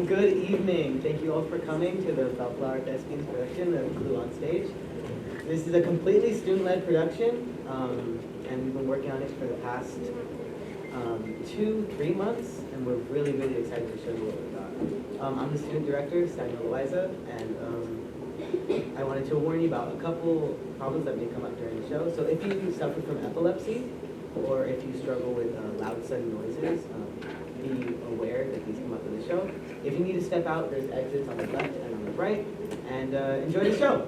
Good evening. Thank you all for coming to the Bellflower Thespians production of Clue on Stage. This is a completely student-led production, and we've been working on it for the past 2-3 months, and we're really, really excited to show you what we've got. I'm the student director, Samuel Eliza, and I wanted to warn you about a couple problems that may come up during the show. So if you suffer from epilepsy, or if you struggle with loud, sudden noises, be aware that these come up in the show. If you need to step out, there's exits on the left and on the right. And enjoy the show.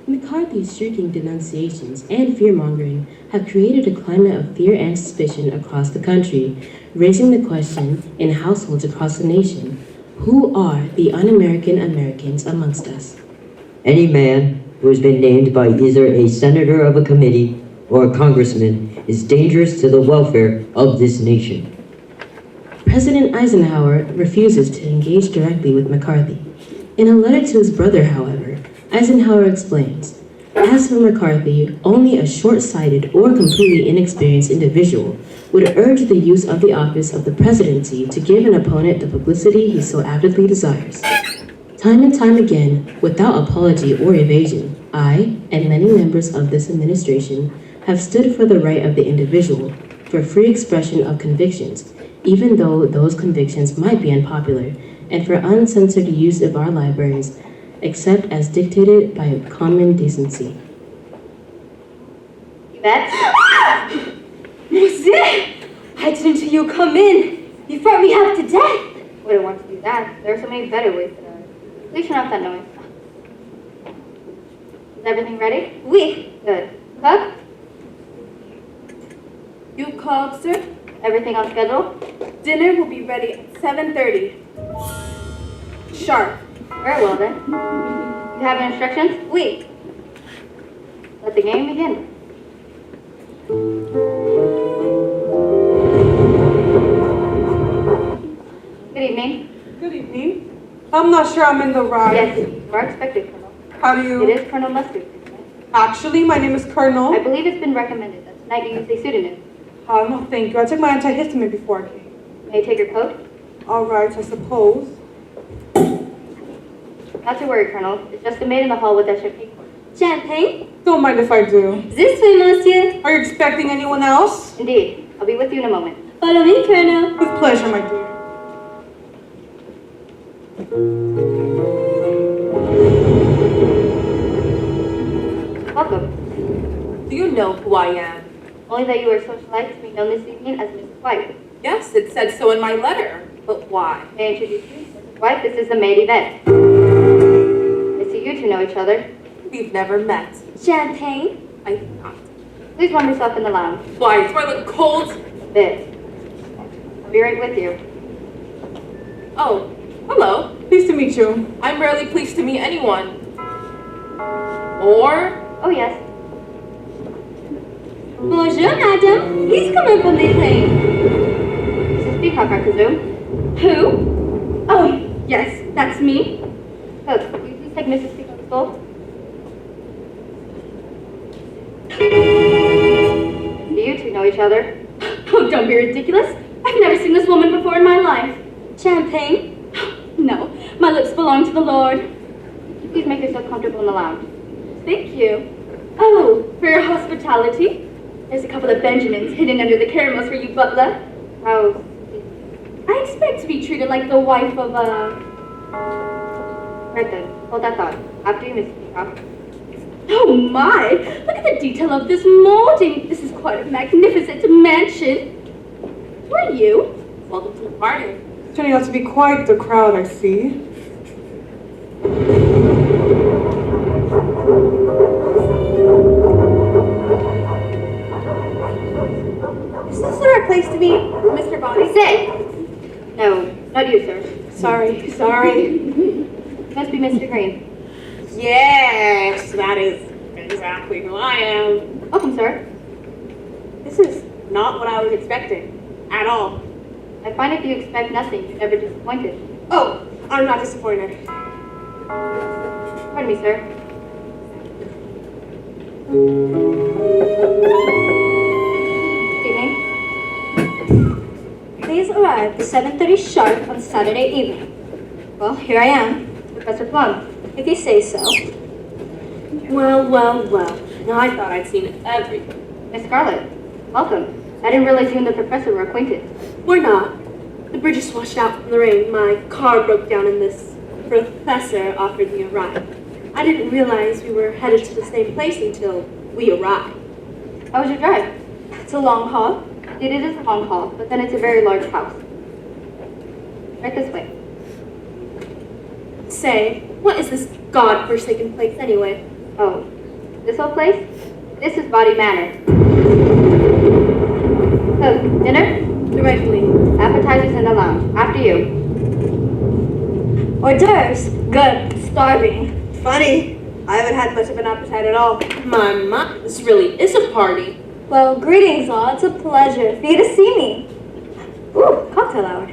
McCarthy's shrieking denunciations and fear-mongering have created a climate of fear and suspicion across the country, raising the question in households across the nation, who are the un-American Americans amongst us? Any man who has been named by either a senator of a committee or a congressman is dangerous to the welfare of this nation. President Eisenhower refuses to engage directly with McCarthy. In a letter to his brother, however, Eisenhower explains, as for McCarthy, only a short-sighted or completely inexperienced individual would urge the use of the office of the presidency to give an opponent the publicity he so avidly desires. Time and time again, without apology or evasion, I, and many members of this administration, have stood for the right of the individual, for free expression of convictions, even though those convictions might be unpopular, and for uncensored use of our libraries, except as dictated by common decency. Yvette? Monsieur! I didn't see you come in. You frightened me half to death. Wouldn't want to do that. There are so many better ways to die. Please turn off that noise. Is everything ready? Oui. Good. Cook? You called, sir? Everything on schedule? Dinner will be ready at 7:30. Sharp. Very well then. You have instructions? Oui. Let the game begin. Good evening. Good evening. I'm not sure I'm in the right. Yes, you are expected, Colonel. How do you? It is Colonel Mustard. Actually, my name is Colonel. I believe it's been recommended that tonight you use a pseudonym. No, thank you. I took my antihistamine before I came. May I take your coat? All right, I suppose. Not to worry, Colonel. It's just a maid in the hall with that champagne cork. Champagne? Don't mind if I do. This way, monsieur. Are you expecting anyone else? Indeed. I'll be with you in a moment. Follow me, Colonel. With pleasure, my dear. Welcome. Do you know who I am? Only that you are socialized to be known this evening as Mrs. White. Yes, it said so in my letter. But why? May I introduce you? Mrs. White, this is the maid Yvette. I see you two know each other. We've never met. Champagne? I think not. Please warm yourself in the lounge. Why? Do I look cold? A bit. I'll be right with you. Oh, hello. Pleased to meet you. I'm rarely pleased to meet anyone. Or? Oh, yes. Bonjour, madam. Please come up on the plane. Mrs. Peacock, I presume. Who? Oh, yes, that's me. Cook, will you please take Mrs. Peacock's bowl? Do you two know each other? Oh, don't be ridiculous. I've never seen this woman before in my life. Champagne? No, my lips belong to the Lord. Please make yourself comfortable in the lounge. Thank you. Oh, for your hospitality. There's a couple of Benjamins hidden under the caramels for you, butler. How? I expect to be treated like the wife of a... Right then. Hold that thought. After you, Mrs. Peacock. Oh my! Look at the detail of this molding. This is quite a magnificent mansion. Who are you? Welcome to the party. It's turning out to be quite the crowd, I see. Is this the right place to be, Mr. Body? Sit! No, not you, sir. Sorry. You must be Mr. Green. Yes, that is exactly who I am. Welcome, sir. This is not what I was expecting at all. I find if you expect nothing, you're never disappointed. Oh, I'm not disappointed. Pardon me, sir. Good evening. Please arrive at 7:30 sharp on Saturday evening. Well, here I am, Professor Plum. if you say so. Well. Now I thought I'd seen everything. Miss Scarlett, welcome. I didn't realize you and the professor were acquainted. We're not. The bridge is washed out from the rain. My car broke down and this professor offered me a ride. I didn't realize we were headed to the same place until we arrived. How was your drive? It's a long haul. It is a long haul, but then it's a very large house. Right this way. Say, what is this god-forsaken place anyway? Oh, this whole place? This is Body Manor. So, dinner? Directly. Appetizers in the lounge. After you. Hors d'oeuvres. Good. Starving. Funny. I haven't had much of an appetite at all. My, this really is a party. Well, greetings all. It's a pleasure for you to see me. Ooh, cocktail hour.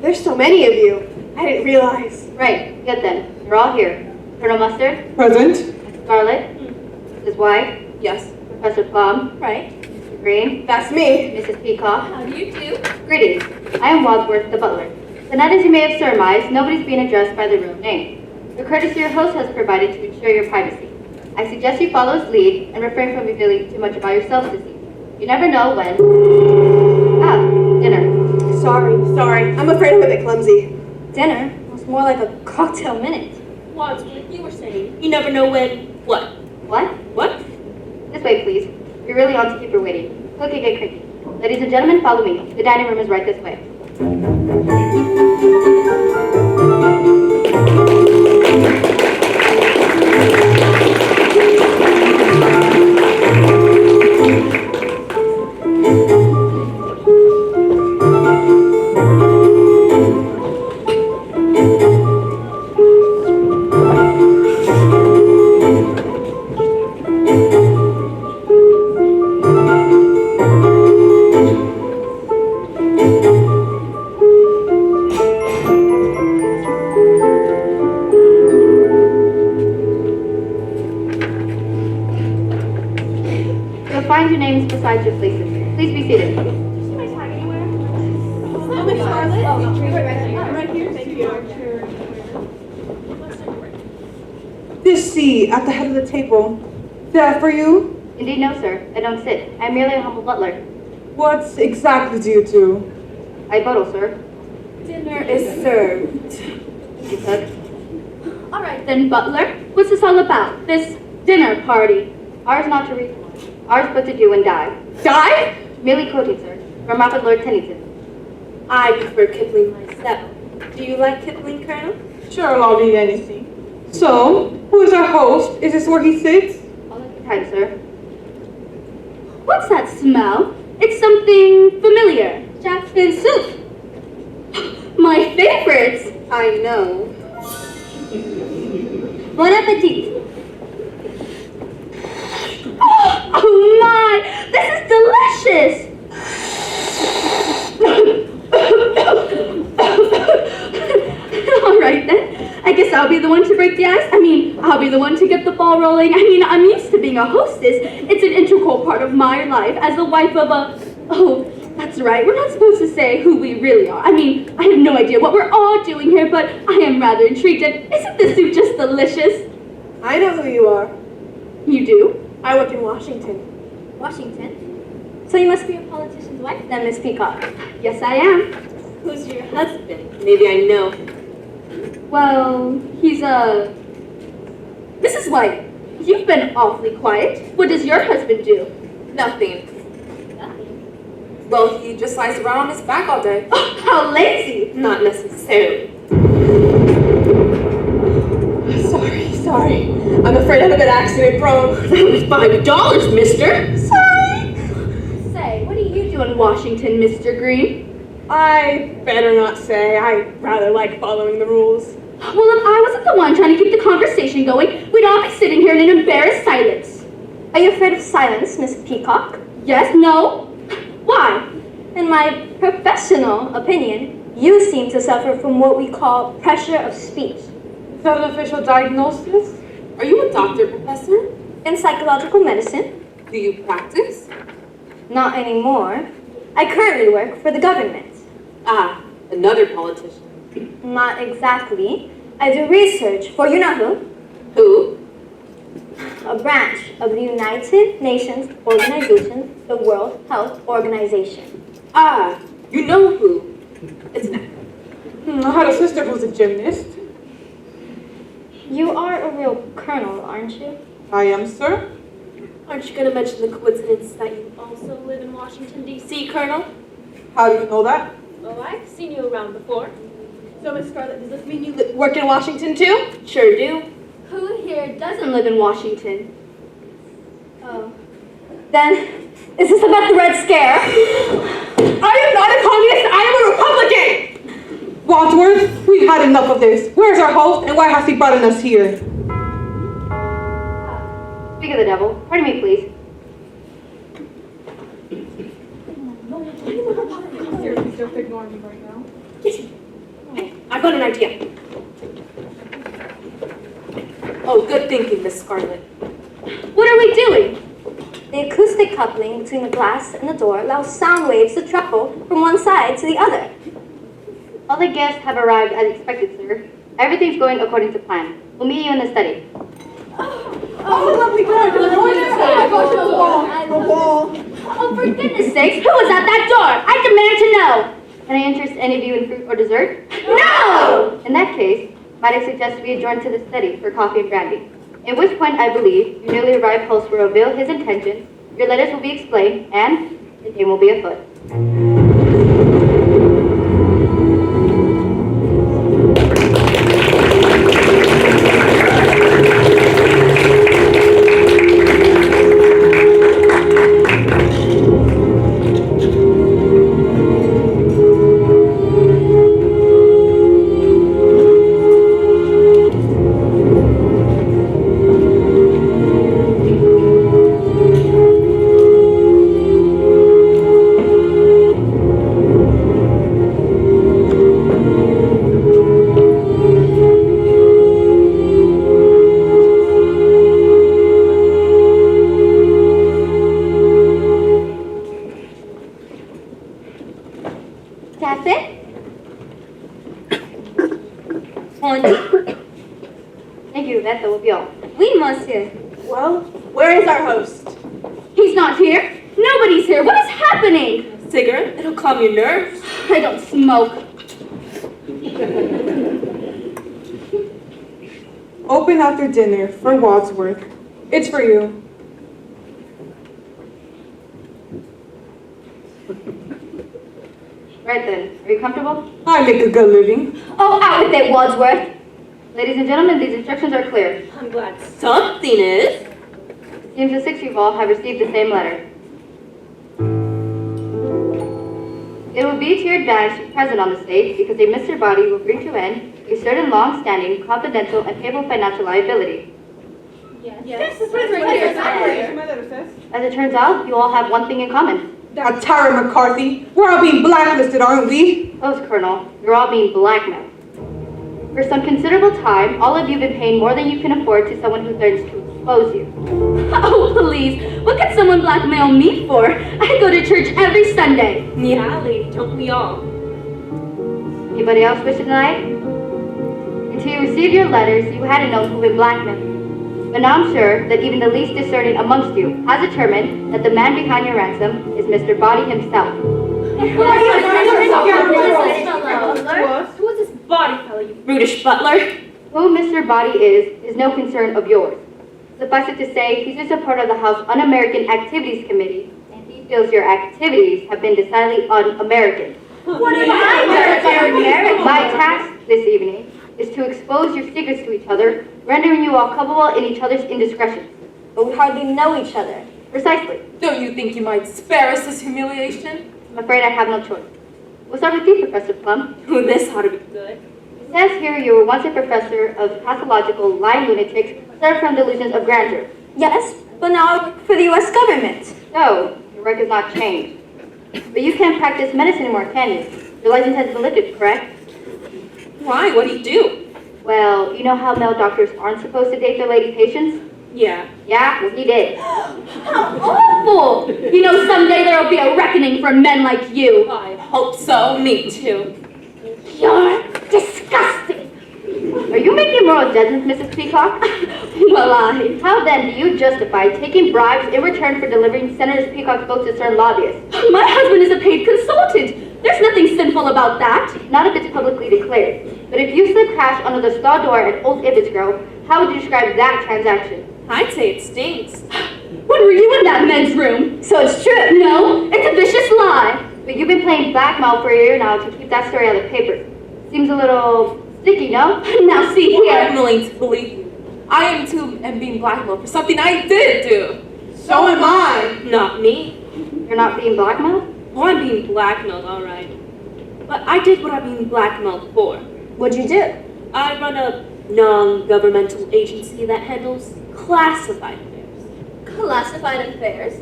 There's so many of you. I didn't realize. Right, good then. You're all here. Colonel Mustard, Present. Scarlett, Mrs. White, Yes, Professor Plum, Right. Mr. Green, that's me. Mrs. Peacock. How do you do? Greetings. I am Wadsworth, the butler. Tonight, as you may have surmised, nobody's being addressed by their real name. The courtesy your host has provided to ensure your privacy. I suggest you follow his lead and refrain from revealing too much about yourselves this evening. You never know when... dinner. Sorry. I'm afraid I'm a bit clumsy. Dinner was more like a cocktail minute. Wadsworth, you were saying you never know when. What? What? What? This way, please. We really ought to keep her waiting. Look, get creepy. Ladies and gentlemen, follow me. The dining room is right this way. You'll find your names beside your places. Please be seated. This seat at the head of the table. That for you? Indeed, no, sir. I don't sit. I'm merely a humble butler. What exactly do you do? I bottle, sir. Dinner is served. He said. All right then, butler. What's this all about? This dinner party? Ours not to read one. Ours but to do and die. Die? Merely quoting, sir, from Robert Lord Tennyson. I prefer Kipling myself. Do you like Kipling, Colonel? Sure, I'll read anything. So, who is our host? Is this where he sits? All at your time, sir. What's that smell? It's something familiar. Jackson soup. My favorites. I know. Bon appetit. Oh my! This is delicious! All right then. I guess I'll be the one to break the ice. I'll be the one to get the ball rolling. I'm used to being a hostess. It's an integral part of my life as the wife of a... Oh, that's right. We're not supposed to say who we really are. I mean, I have no idea what we're all doing here, but I am rather intrigued, and isn't this soup just delicious? I know who you are. You do? I work in Washington. Washington? So you must be a politician's wife then, Miss Peacock. Yes, I am. Who's your husband? Maybe I know. Well, he's Mrs. White, you've been awfully quiet. What does your husband do? Nothing. Well, he just lies around on his back all day. Oh, how lazy! Not necessarily. Sorry. I'm afraid I'm a bit accident prone. That was $5, mister. Sorry. Say, what do you do in Washington, Mr. Green? I better not say. I rather like following the rules. Well, if I wasn't the one trying to keep the conversation going, we'd all be sitting here in an embarrassed silence. Are you afraid of silence, Miss Peacock? Yes? No? Why? In my professional opinion, you seem to suffer from what we call pressure of speech. Is that an official diagnosis? Are you a doctor, Professor? In psychological medicine, Do you practice? not anymore. I currently work for the government. Ah, another politician. Not exactly. I do research for you know who? Who? A branch of the United Nations Organization, the World Health Organization. Ah, you know who. It's not. I had a sister who's a gymnast. You are a real colonel, aren't you? I am, sir. Aren't you going to mention the coincidence that you also live in Washington, D.C., Colonel? How do you know that? Oh, I've seen you around before. So, Miss Scarlett, does this mean you Work in Washington too? Sure do. Who here doesn't live in Washington? Oh. Then, is this about the Red Scare? I am not a communist, I am a Republican! Wadsworth, we've had enough of this. Where's our host and why has he brought us here? Speak of the devil. Pardon me, please. Seriously, just ignore me right now. I've got an idea. Oh, good thinking, Miss Scarlett. What are we doing? The acoustic coupling between the glass and the door allows sound waves to travel from one side to the other. All the guests have arrived as expected, sir. Everything's going according to plan. We'll meet you in the study. Oh, lovely girl, the wall. Oh, for goodness sakes, who was at that door? I demand to know. Can I interest any of you in fruit or dessert? No! In that case, might I suggest we adjourn to the study for coffee and brandy. At which point, I believe, your newly arrived host will reveal his intentions, your letters will be explained, and the game will be afoot. Thank you, that will be all. Oui, monsieur. Well, where is our host? He's not here. Nobody's here. What is happening? Cigarette? It'll calm your nerves. I don't smoke. Open after dinner for Wadsworth. It's for you. Right then, are you comfortable? I make a good living. Oh, out with it, Wadsworth. Ladies and gentlemen, these instructions are clear. I'm glad something is. It seems the six of you all have received the same letter. It will be to your advantage to be present on the stage because a Mr. Body will bring to end a certain long-standing, confidential, and payable financial liability. Yes. As it turns out, you all have one thing in common. Now, Tara McCarthy, we're all being blacklisted, aren't we? Close, Colonel. You're all being blackmailed. For some considerable time, all of you have been paying more than you can afford to someone who threatens to expose you. Oh, please. What could someone blackmail me for? I go to church every Sunday. Yeah, lady, don't we all? Anybody else wish to deny it? Until you received your letters, you hadn't known who had blackmailed you. But now I'm sure that even the least discerning amongst you has determined that the man behind your ransom is Mr. Body himself. Who is this body fellow, you brutish butler? Who Mr. Body is no concern of yours. Suffice it to say, he's just a part of the House Un-American Activities Committee, and he feels your activities have been decidedly un-American. What am I? My task this evening is to expose your secrets to each other, rendering you all culpable in each other's indiscretions. But we hardly know each other. Precisely. Don't you think you might spare us this humiliation? I'm afraid I have no choice. We'll start with you, Professor Plum. Ooh, this ought to be good. It says here you were once a professor of pathological lying lunatics suffered from delusions of grandeur. Yes, but now I work for the U.S. government. So, your work has not changed. But you can't practice medicine anymore, can you? Your license has been lifted, correct? Why? What do you do? Well, you know how male doctors aren't supposed to date their lady patients? Yeah. Yeah, well, he did. How awful! You know, someday there'll be a reckoning for men like you. I hope so. Me too. You're disgusting. Are you making moral judgments, Mrs. Peacock? Well, How then do you justify taking bribes in return for delivering Senator Peacock's vote to certain lobbyists? my husband is a paid consultant. There's nothing sinful about that. Not if it's publicly declared. But if you slip cash under the stall door at Old Ibbot's Grove, how would you describe that transaction? I'd say it stinks. When were you in that men's room? So it's true. No, it's a vicious lie. But you've been playing blackmail for a year now to keep that story out of the papers. Seems a little sticky, no? Now see I'm here. willing to believe you. I am too am being blackmailed for something I did do. So am I. Not me. You're not being blackmailed? Oh, I'm being blackmailed, all right. But I did what I'm being blackmailed for. What'd you do? I run a non-governmental agency that handles classified affairs. Classified affairs?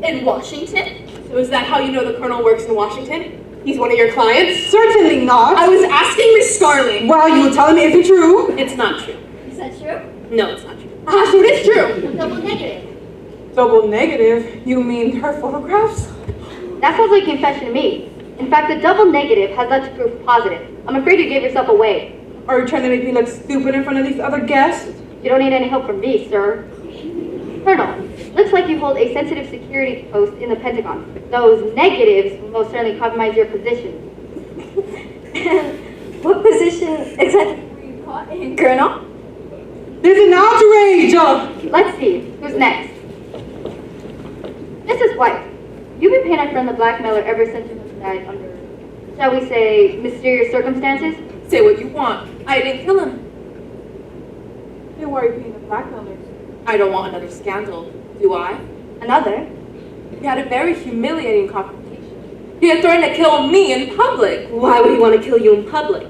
In Washington? So is that how you know the Colonel works in Washington? He's one of your clients? Certainly not. I was asking Miss Starling. Well, you will tell me if it's true. It's not true. Is that true? No, it's not true. Ah, so it is true. Double negative. Double negative? You mean her photographs? That sounds like confession to me. In fact, the double negative has led to proof positive. I'm afraid you gave yourself away. Are you trying to make me look stupid in front of these other guests? You don't need any help from me, sir. Colonel, looks like you hold a sensitive security post in the Pentagon. Those negatives will most certainly compromise your position. What position exactly were you caught in, Colonel? This is an outrage! Let's see, who's next? Mrs. White, you've been paying a friend the blackmailer ever since your husband died under, shall we say, mysterious circumstances? Say what you want. I didn't kill him. Then why are you paying the blackmailers? I don't want another scandal, do I? Another? We had a very humiliating confrontation. He had threatened to kill me in public. Why would he want to kill you in public?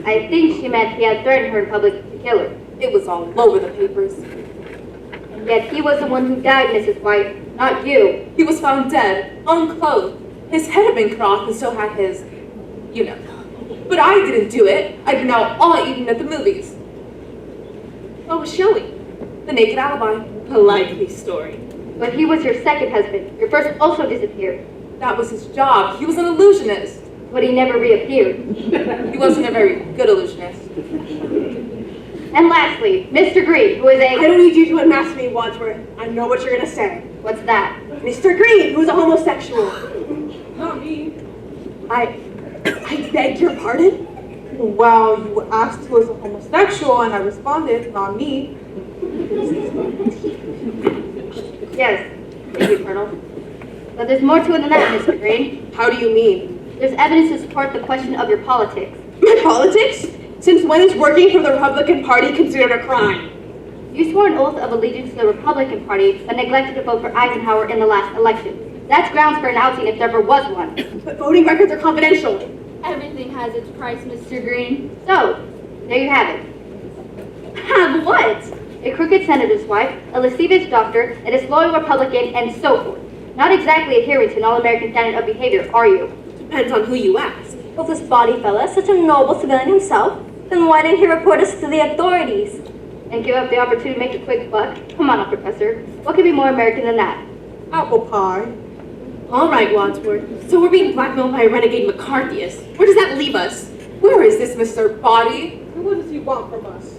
I think she meant he had threatened her in public to kill her. It was all over the papers. And yet he was the one who died, Mrs. White, not you. He was found dead, unclothed. His head had been cut off and so had his, you know. But I didn't do it. I'd been out all evening at the movies. What was showing? The naked alibi. A likely story. But he was your second husband. Your first also disappeared. That was his job. He was an illusionist. But he never reappeared. He wasn't a very good illusionist. And lastly, Mr. Green, who is I a... don't need you to unmask me, Wadsworth. I know what you're gonna say. What's that? Mr. Green, who's a homosexual. Not me. I beg your pardon? Well, you asked who was a homosexual and I responded, not me. Yes, thank you, Colonel. But there's more to it than that, Mr. Green. How do you mean? There's evidence to support the question of your politics. My politics? Since when is working for the Republican Party considered a crime? You swore an oath of allegiance to the Republican Party, but neglected to vote for Eisenhower in the last election. That's grounds for an outing if there ever was one. But voting records are confidential. Everything has its price, Mr. Green. So, there you have it. Have what? A crooked senator's wife, a lascivious doctor, a disloyal Republican, and so forth. Not exactly adhering to an all-American standard of behavior, are you? Depends on who you ask. If this body fella is such a noble civilian himself, then why didn't he report us to the authorities? and give up the opportunity to make a quick buck? Come on, Professor. What could be more American than that? Apple pie. All right, Wadsworth. So we're being blackmailed by a renegade McCarthyist. Where does that leave us? Where is this Mr. Body? What does he want from us?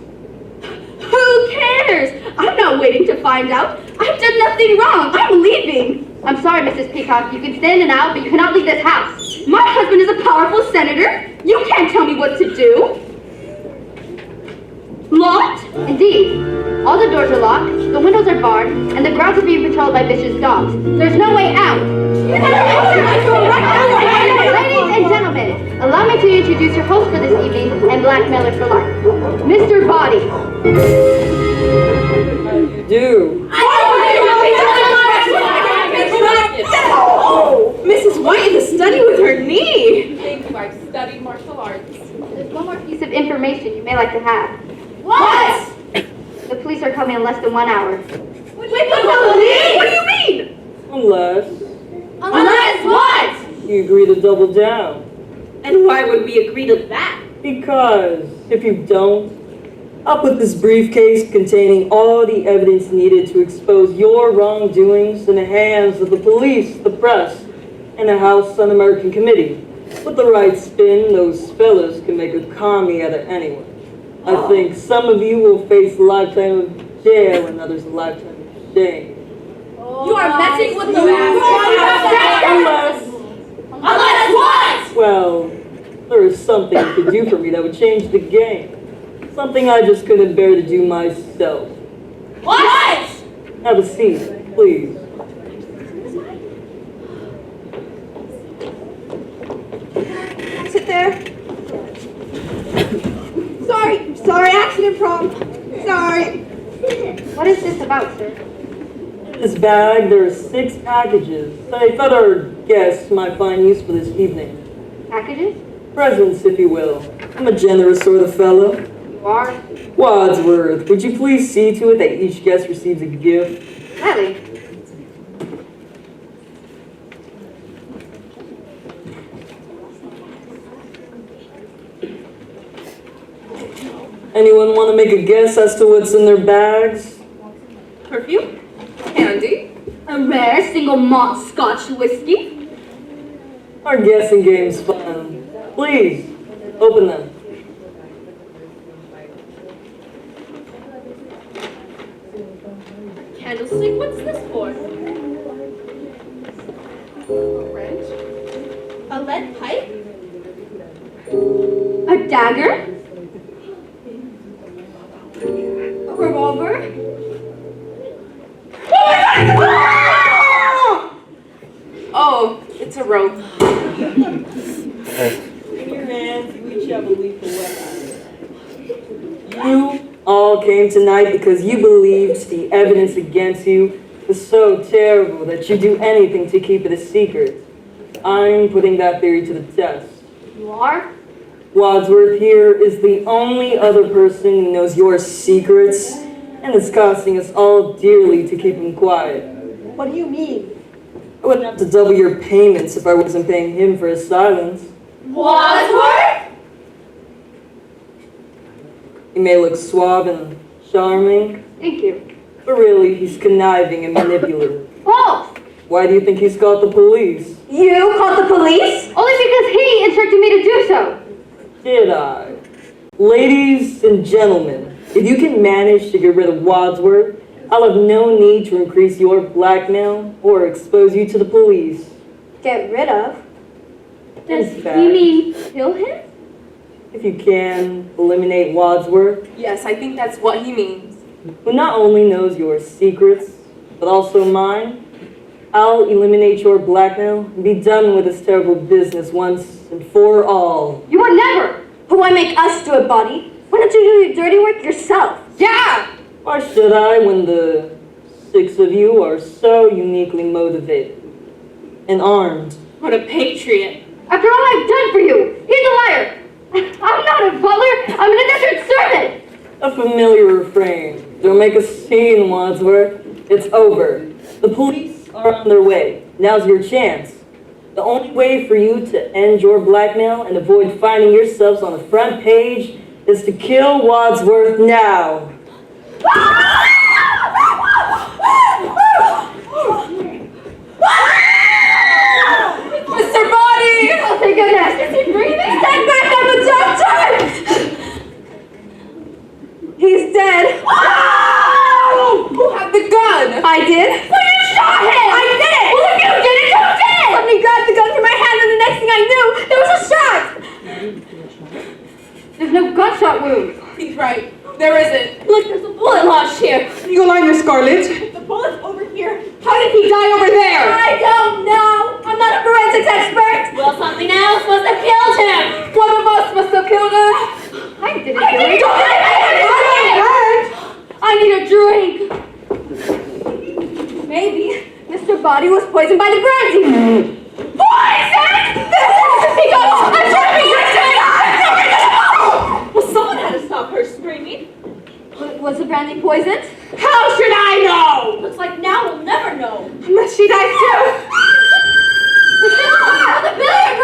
Who cares? I'm not waiting to find out. I've done nothing wrong. I'm leaving. I'm sorry, Mrs. Peacock. You can stand and out, but you cannot leave this house. My husband is a powerful senator. You can't tell me what to do. Locked? Indeed. All the doors are locked, the windows are barred, and the grounds are being patrolled by vicious dogs. There's no way out. Ladies and gentlemen, allow me to introduce your host for this evening and blackmailer for life, Mr. Body. You do. Oh, Mrs. White in the study with her knee. Thank you, I've studied martial arts. There's one more piece of information you may like to have. What? The police are coming in less than 1 hour. With the police? What do you mean? Unless Unless what? you agree to double down. And why would we agree to that? Because if you don't, I'll put this briefcase containing all the evidence needed to expose your wrongdoings in the hands of the police, the press, and the House Un-American Committee. With the right spin, those fellas can make a commie out of anyone. I think some of you will face a lifetime of jail and others a lifetime of shame. You are messing with the Unless what? Well, there is something you could do for me that would change the game. Something I just couldn't bear to do myself. What? Have a seat, please. Sit there. Sorry, accident prom. Sorry. What is this about, sir? In this bag, there are 6 packages that I thought our guests might find use for this evening. Packages? Presents, if you will. I'm a generous sort of fellow. You are? Wadsworth, would you please see to it that each guest receives a gift? Gladly. Anyone want to make a guess as to what's in their bags? Perfume? Candy? A rare single malt Scotch whiskey. Our guessing game's fun. Please, open them. Candlestick, what's this for? A wrench? A lead pipe? A dagger. A revolver. Oh, it's a rope. In your hands, you each have a lethal weapon. You all came tonight because you believed the evidence against you was so terrible that you'd do anything to keep it a secret. I'm putting that theory to the test. You are? Wadsworth here is the only other person who knows your secrets, and it's costing us all dearly to keep him quiet. What do you mean? I wouldn't have to double your payments if I wasn't paying him for his silence. Wadsworth? He may look suave and charming, Thank you. but really he's conniving and manipulative. False! Why do you think he's called the police? You called the police? Only because he instructed me to do so. Did I? Ladies and gentlemen, if you can manage to get rid of Wadsworth, I'll have no need to increase your blackmail or expose you to the police. Get rid of? Does In fact, he mean kill him? if you can eliminate Wadsworth, Yes, I think that's what he means. who not only knows your secrets, but also mine, I'll eliminate your blackmail and be done with this terrible business once and for all. You would never! But why make us do it, Buddy? Why don't you do your dirty work yourself? Yeah! Why should I when the 6 of you are so uniquely motivated and armed? What a patriot. After all I've done for you, he's a liar! I'm not a butler, I'm an indentured servant! A familiar refrain. Don't make a scene, Wadsworth. It's over. The police are on their way. Now's your chance. The only way for you to end your blackmail and avoid finding yourselves on the front page is to kill Wadsworth now. Mr. Body! Oh, thank goodness. Is he breathing? Stand back, I'm a doctor! He's dead. Who had the gun? I did. Well, you shot him! I did it! Well, if you did it, who did? Somebody grabbed the gun from my hand and the next thing I knew, there was a shot! There's no gunshot wound. He's right. There isn't. Look, there's a bullet lodged here. You lie, Miss Scarlet. The bullet's over here. How did he die over there? I don't know. I'm not a forensics expert. Well, something else must have killed him. One of us must have killed him. I didn't do it. I need a drink. Maybe Mr. Body was poisoned by the brandy. Poison! He got I'm tripping! Well, someone had to stop her screaming. Was the brandy poisoned? How should I know? Looks like now we'll never know. Unless she died too. The billiard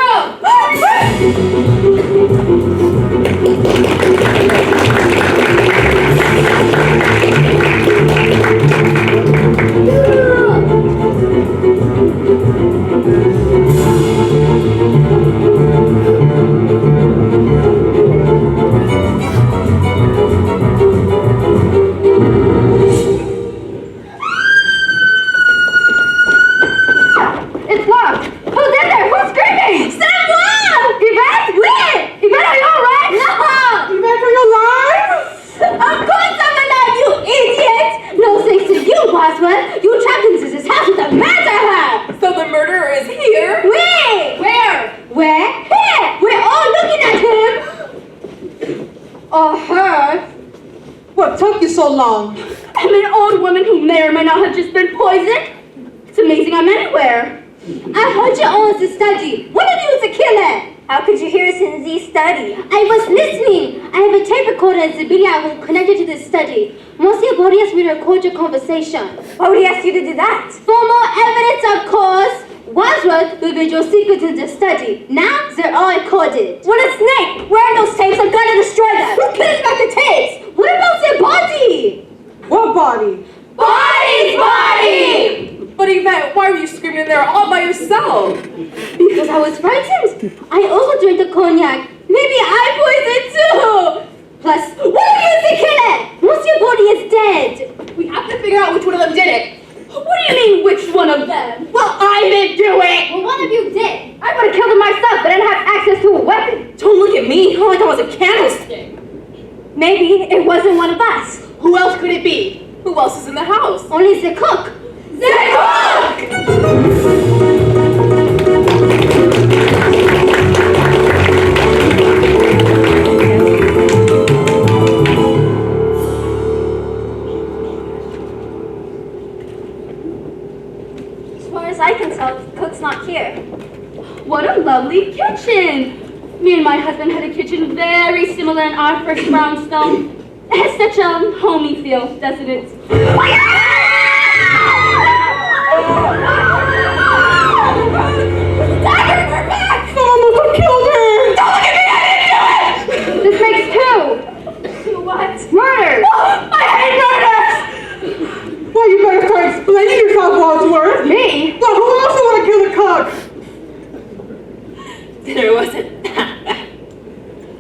It's locked. Who's in there? Who's screaming? Someone! Yvette? Wait! Yvette, are you alright? No! Yvette, are you alive? Of course I'm alive, you idiot! No thanks to you, Boswell. You trapped into this house with a murder house! So the murderer is here? Wait! Where? Where? Here! We're all looking at him! Or her. What took you so long? I'm an old woman who may or may not have just been poisoned. It's amazing I'm anywhere. I heard you owns the study. When did you to kill her? How could you hear us in the study? I was listening. I have a tape recorder and Sibylla I will connect it to the study. Monsieur Body asked me to record your conversation. Why would he ask you to do that? For more evidence, of course. Wadsworth revealed your secret in the study. Now they're all recorded. What a snake! Where are those tapes? I'm gonna destroy them! Who cares about the tapes? What about their body? What body? Body's body! But Yvette, why were you screaming there all by yourself? Because I was frightened. I also drank the cognac. Maybe I poisoned too. Plus, what if you the killer? Monsieur Body is dead. We have to figure out which one of them did it. What do you mean, which one of them? Well, I didn't do it. Well, one of you did. I would have killed him myself, but I didn't have access to a weapon. Don't look at me. Like I was a candlestick. Maybe it wasn't one of us. Who else could it be? Who else is in the house? Only the cook. The cook! As far as I can tell, the cook's not here. What a lovely kitchen! Me and my husband had a kitchen very similar in our first brownstone. It has such a homey feel, doesn't it? Dagger, we're back! Someone must have killed her! Don't look at me, I didn't do it! This makes two! What? Murder! I hate murders! Well, you better start explaining yourself, Wadsworth. Me? Well, who else would want to kill the cook? Dinner wasn't that bad.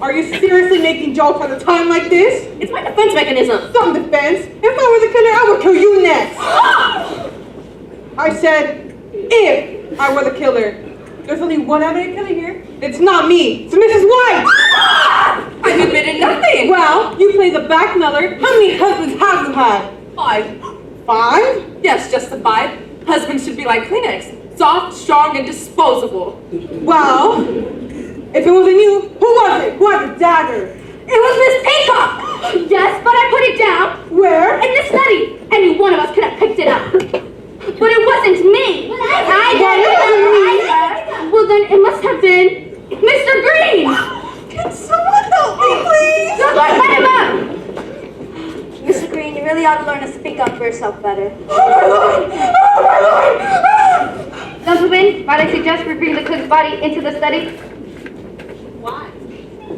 Are you seriously making jokes at a time like this? It's my defense mechanism. Some defense. If I were the killer, I would kill you next. I said, if I were the killer. There's only one evident killer here. It's not me. It's Mrs. White. I've admitted nothing. Well, you play the blackmailer. How many husbands have you had? 5. 5? Yes, just the 5. Husbands should be like Kleenex. Soft, strong, and disposable. Well, if it wasn't you, who was it? Who had the dagger? It was Miss Peacock! Yes, but I put it down Where? in the study. Any one of us could have picked it up. But it wasn't me. Well, I did. Well, then it must have been Mr. Green. Can someone help me, please? Good Lord, let him up. Mr. Green, you really ought to learn to speak up for yourself better. Gentlemen, might I suggest we bring the cook's body into the study? Why?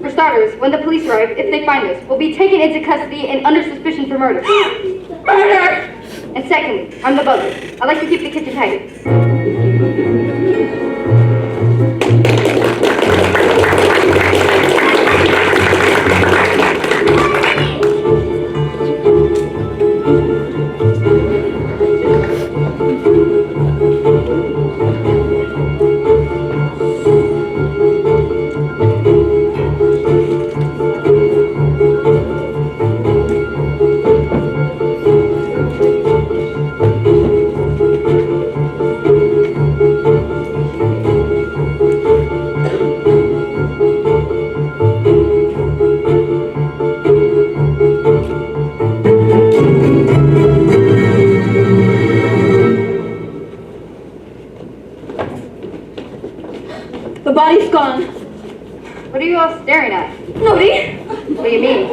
For starters, when the police arrive, if they find us, we'll be taken into custody and under suspicion for murder. Murder! And secondly, I'm the butler. I like to keep the kitchen tidy. The body's gone. What are you all staring at? Nobody? What do you mean?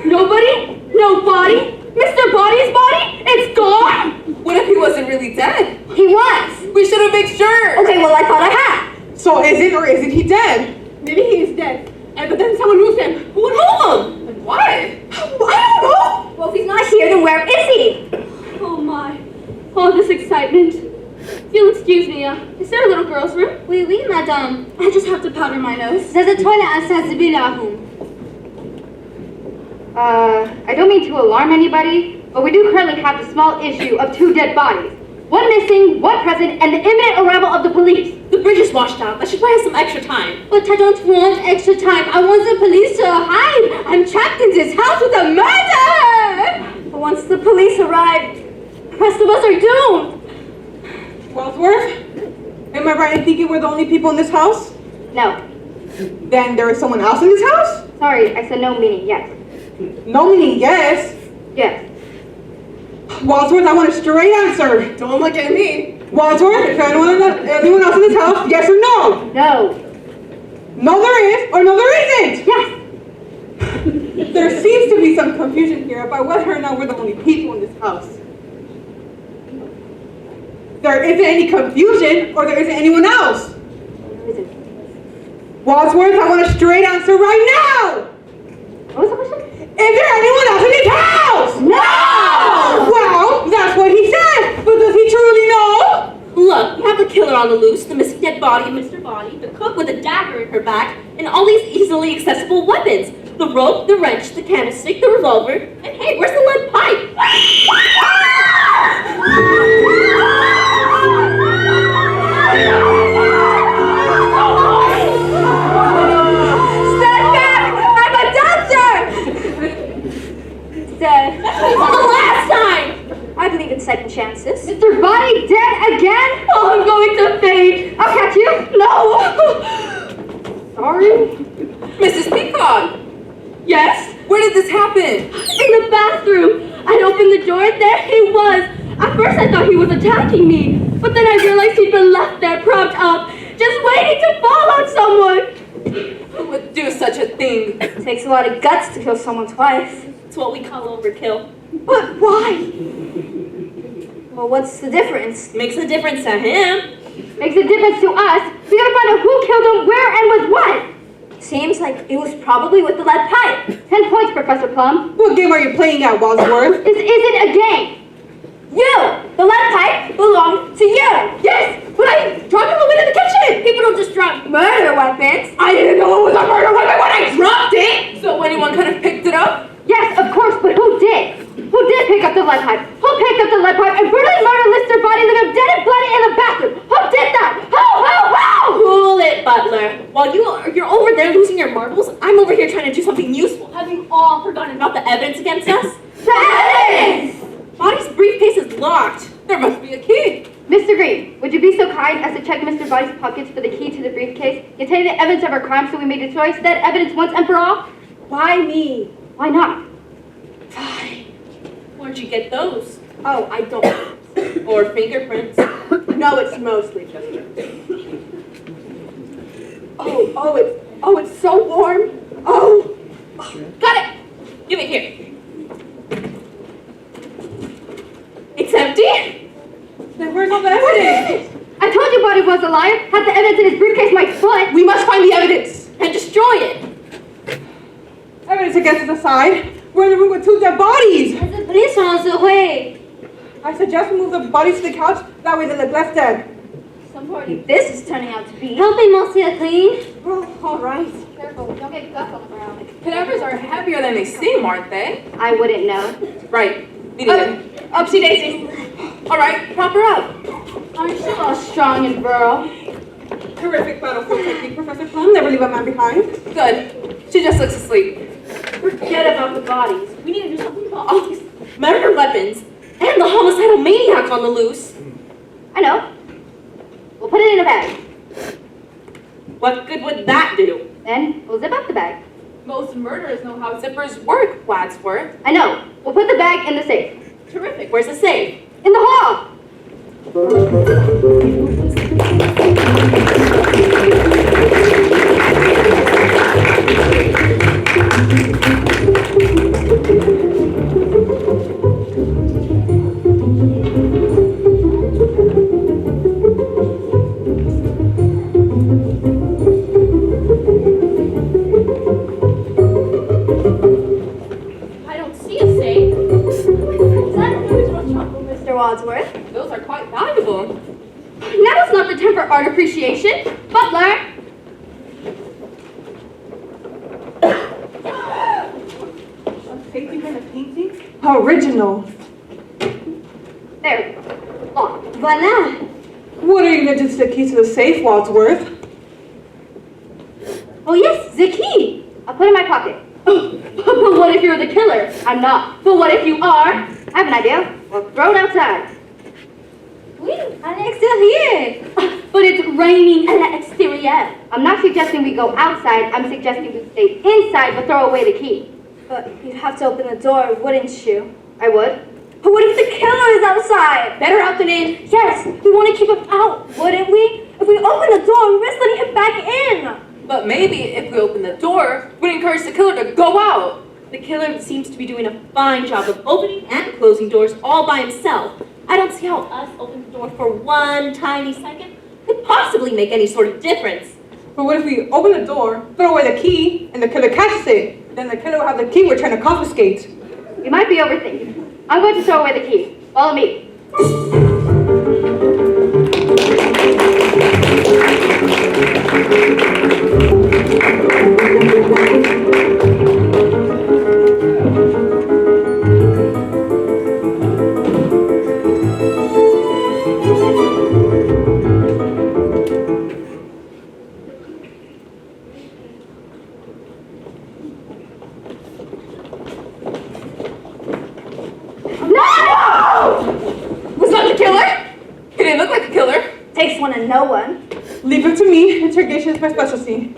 Nobody? No body? Mr. Body's body? It's gone? What if he wasn't really dead? He was. We should have made sure. Okay, well, I thought I had. So isn't or isn't he dead? Maybe he is dead. But then someone moves him. Who would move him? And why? I don't know. Well, if he's not here, then where is he? Oh my. All this excitement. If you'll excuse me, is there a little girl's room? Oui, oui, madame. I just have to powder my nose. There's a toilet outside the villa room. I don't mean to alarm anybody, but we do currently have the small issue of 2 dead bodies. One missing, one present, and the imminent arrival of the police. The bridge is washed out. That should buy us some extra time. But I don't want extra time. I want the police to hide. I'm trapped in this house with a murder! But once the police arrive, the rest of us are doomed. Wadsworth? Am I right in thinking we're the only people in this house? No. Then there is someone else in this house? Sorry, I said no meaning yes. No meaning yes. Yes. Wadsworth, I want a straight answer. Don't look at me. Wadsworth, is there anyone else in this house? Yes or no? No. No there is, or no there isn't. Yes. There seems to be some confusion here about whether or not we're the only people in this house. There isn't any confusion, or there isn't anyone else. Wadsworth, I want a straight answer right now. What was the question? Is there anyone else in this house? No! Well, that's what he said, but does he truly know? Look, we have the killer on the loose, the missing dead body of Mr. Body, the cook with a dagger in her back, and all these easily accessible weapons. The rope, the wrench, the candlestick, the revolver, and hey, where's the lead pipe? Stand back! I'm a dancer! Dead. For the last time! I believe in second chances. Mr. Body dead again? Oh, I'm going to faint. I'll catch you. No! Sorry. Mrs. Peacock! Yes? Where did this happen? In the bathroom. I'd opened the door and there he was. At first I thought he was attacking me, but then I realized he'd been left there propped up, just waiting to fall on someone. Who would do such a thing? It takes a lot of guts to kill someone twice. It's what we call overkill. But why? Well, what's the difference? Makes a difference to him. Makes a difference to us. We gotta find out who killed him, where, and with what. Seems like it was probably with the lead pipe. 10 points, Professor Plum. What game are you playing at, Wadsworth? This isn't a game. You! The lead pipe belonged to you! Yes, but I dropped him away to the kitchen. People don't just drop murder weapons. I didn't know it was a murder weapon when I dropped it. So anyone could have picked it up? Yes, of course, but who did? Who did pick up the lead pipe? Who picked up the lead pipe and brutally murdered Mr. Body, leaving him dead and bloody in the bathroom? Who did that? Who? Cool it, Butler. While you're over there losing your marbles, I'm over here trying to do something useful. Have you all forgotten about the evidence against us? Evidence! Body's briefcase is locked. There must be a key. Mr. Green, would you be so kind as to check Mr. Body's pockets for the key to the briefcase containing the evidence of our crime so we may destroy said evidence once and for all? Why me? Why not? Fine. Where'd you get those? Oh, I don't. Or fingerprints? No, it's mostly just dirt. Oh, it's so warm. Oh. Got it! Give it here. It's empty? Then where's all the evidence? I told you Body was a liar. Had the evidence in his briefcase my foot. We must find the evidence. And destroy it. guests aside. We're in the room with 2 dead bodies. 可是 police 常常会 I suggest we move the bodies to the couch. That way they look less dead. Some party this is turning out to be. Helping Monsieur clean. Oh, all right. Careful, don't get guts on the ground. Cadavers are heavier than they seem, aren't they? I wouldn't know. Right. Me neither. Upsy daisy. All right, prop her up. Aren't you all strong and virile? Terrific battlefield technique, Professor Plum. Never leave a man behind. Good. She just looks asleep. Forget about the bodies. We need to do something about all these murder weapons and the homicidal maniac on the loose. I know. We'll put it in a bag. What good would that do? Then we'll zip up the bag. Most murderers know how zippers work, Wadsworth. I know. We'll put the bag in the safe. Terrific. Where's the safe? In the hall. I don't see a safe. Is that original trouble, Mr. Wadsworth? Those are quite valuable. Now is not the time for art appreciation. Butler! A painting and a painting? Original. There. Locked. Voila! What are you going to do to the key to the safe, Wadsworth? Oh yes, the key! I'll put it in my pocket. But what if you're the killer? I'm not. But what if you are? I have an idea. We'll throw it outside. Oui, à l'extérieur. But it's raining à l'extérieur. I'm not suggesting we go outside. I'm suggesting we stay inside but throw away the key. But you'd have to open the door, wouldn't you? I would. But what if the killer is outside? Better out than in. Yes, we want to keep him out, wouldn't we? If we open the door, we risk letting him back in. But maybe if we open the door, we'd encourage the killer to go out. The killer seems to be doing a fine job of opening and closing doors all by himself. I don't see how us opening the door for one tiny second could possibly make any sort of difference. But what if we open the door, throw away the key, and the killer catches it? Then the killer will have the key we're trying to confiscate. You might be overthinking. I'm going to throw away the key. Follow me. Was that the killer? He didn't look like a killer. Takes one and no one. Leave it to me. Interrogation is my specialty.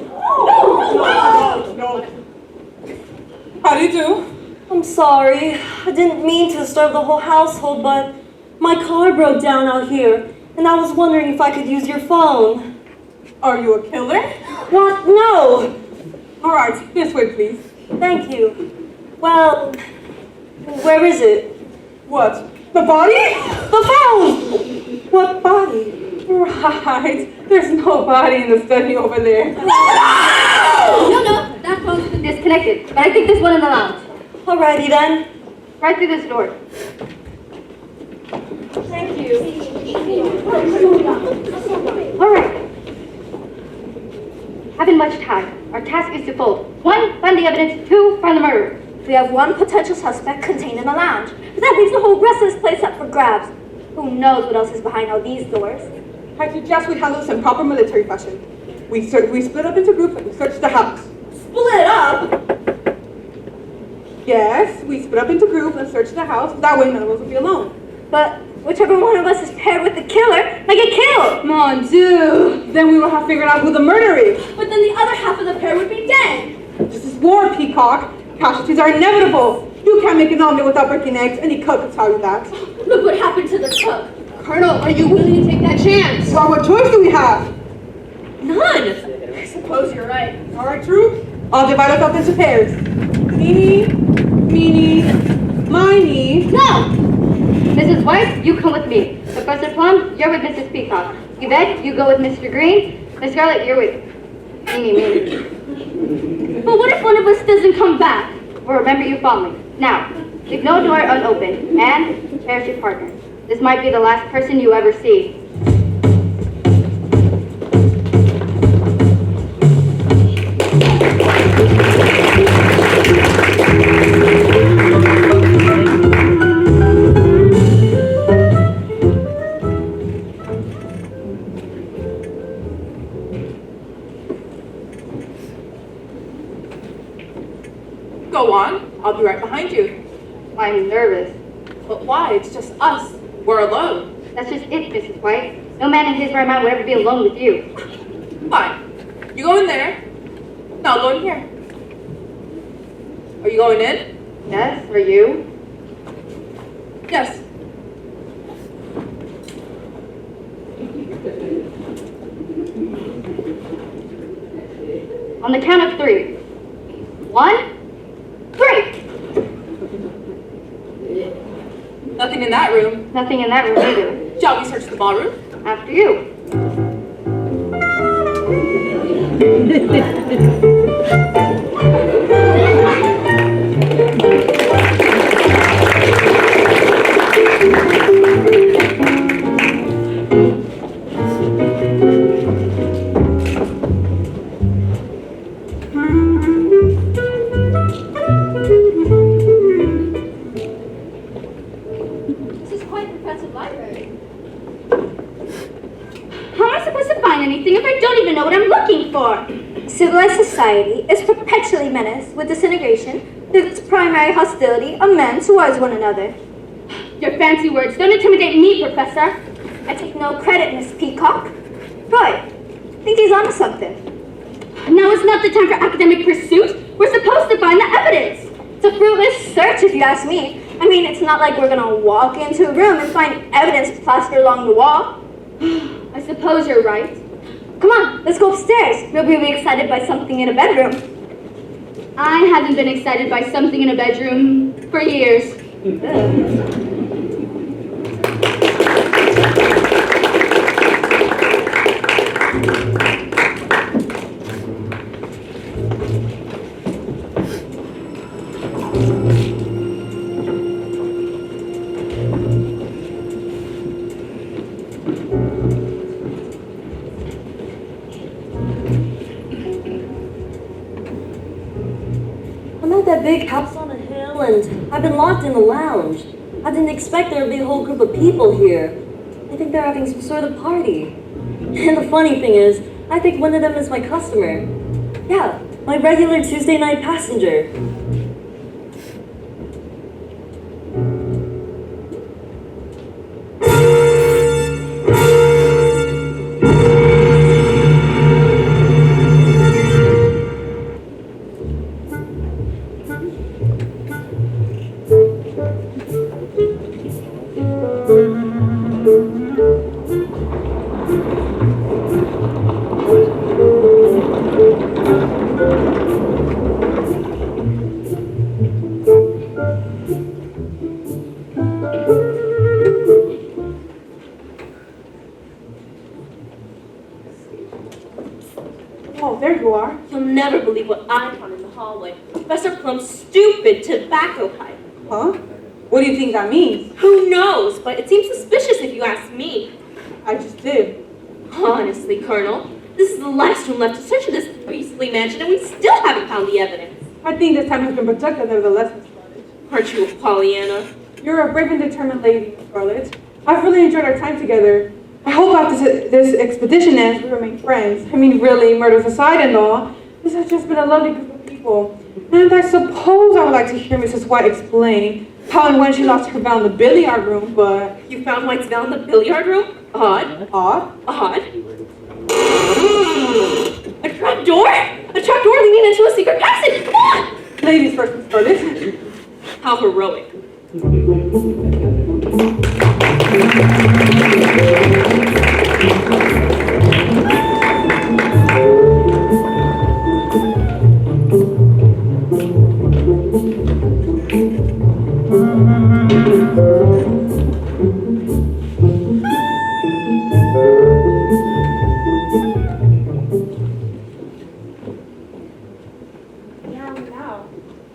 How do you do? I'm sorry. I didn't mean to disturb the whole household, but my car broke down out here, and I was wondering if I could use your phone. Are you a killer? What? No! All right, this way, please. Thank you. Well, where is it? What? The body? The phone! What body? Right. There's no body in the study over there. No, that phone's been disconnected. But I think there's one in the lounge. Alrighty then. Right through this door. Thank you. All right. Haven't much time. Our task is twofold. 1, find the evidence. 2, find the murderer. We have one potential suspect contained in the lounge. But that leaves the whole rest of this place up for grabs. Who knows what else is behind all these doors? I suggest we handle this in proper military fashion. We split up into groups and we search the house. Split up? Yes, we split up into groups and search the house. That way none of us will be alone. But whichever one of us is paired with the killer might get killed. Mon Dieu. Then we will have figured out who the murderer is. But then the other half of the pair would be dead. This is war, Peacock. Casualties are inevitable. You can't make an omelet without breaking eggs. Any cook could tell you that. Look what happened to the cook. Colonel, are you willing to take that chance? So what choice do we have? None. I suppose you're right. All right, Drew. I'll divide us up into pairs. Meeny, meeny, miny. No! Mrs. White, you come with me. Professor Plum, you're with Mrs. Peacock. Yvette, you go with Mr. Green. Miss Scarlett, you're with Meeny. But what if one of us doesn't come back? will remember you fondly. Now, leave no door unopened, and cherish your partner. This might be the last person you ever see. Go on. I'll be right behind you. I'm nervous. But why? It's just us. We're alone. That's just it, Mrs. White. No man in his right mind would ever be alone with you. Fine. You go in there. No, I'll go in here. Are you going in? Yes, are you? Yes. On the count of 3. 1, 3. Nothing in that room. Nothing in that room either. Shall we search the ballroom? After you. This is quite an impressive library. How am I supposed to find anything if I don't even know what I'm looking for? Civilized society is perpetually menaced with disintegration through its primary hostility of men towards one another. Your fancy words don't intimidate me, Professor. I take no credit, Miss Peacock. Roy, I think he's onto something. Now is not the time for academic pursuit. We're supposed to find the evidence. It's a fruitless search, if you ask me. I mean, it's not like we're gonna walk into a room and find evidence plastered along the wall. I suppose you're right. Come on, let's go upstairs. Maybe we'll be excited by something in a bedroom. I haven't been excited by something in a bedroom for years. I'm at that big house on a hill, and I've been locked in the lounge. I didn't expect there would be a whole group of people here. I think they're having some sort of party. And the funny thing is, I think one of them is my customer. Yeah, my regular Tuesday night passenger. Oh, there you are. You'll never believe what I found in the hallway. Professor Plum's stupid tobacco pipe. Huh? What do you think that means? Who knows? But it seems suspicious if you ask me. I just did. Honestly, Colonel, this is the last room left to search in this beastly mansion, and we still haven't found the evidence. I think this time has been productive, nevertheless, Miss Scarlet. Aren't you a Pollyanna? You're a brave and determined lady, Miss Scarlet. I've really enjoyed our time together. I hope after this expedition ends, we remain friends. I mean, really, murders aside and all, this has just been a lovely group of people. And I suppose I would like to hear Mrs. White explain how and when she lost her bell in the billiard room, but... You found White's bell in the billiard room? Odd. Odd? Odd. A trap door? A trap door leading into a secret passage! Come on! Ladies first, Miss Scarlet. How heroic.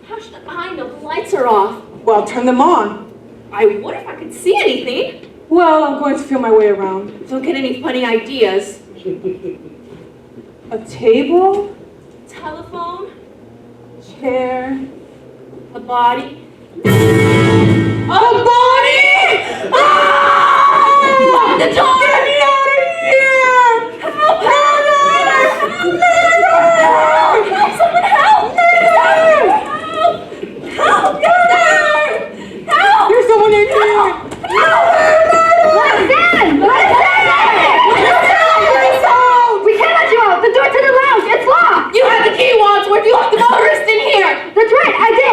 How should I know the lights are off? Well, turn them on. I would if I could see anything. Well, I'm going to feel my way around. Don't get any funny ideas. A table, Telephone, chair, a body. a body! Ah! Lock the door! Get me out of here! Help! Help! Someone help! Help! Get there! Help! There's someone in here! We can't let you out! The door to the lounge! It's locked! You have the key, Wadsworth! You locked the motorist in here! That's right! I do!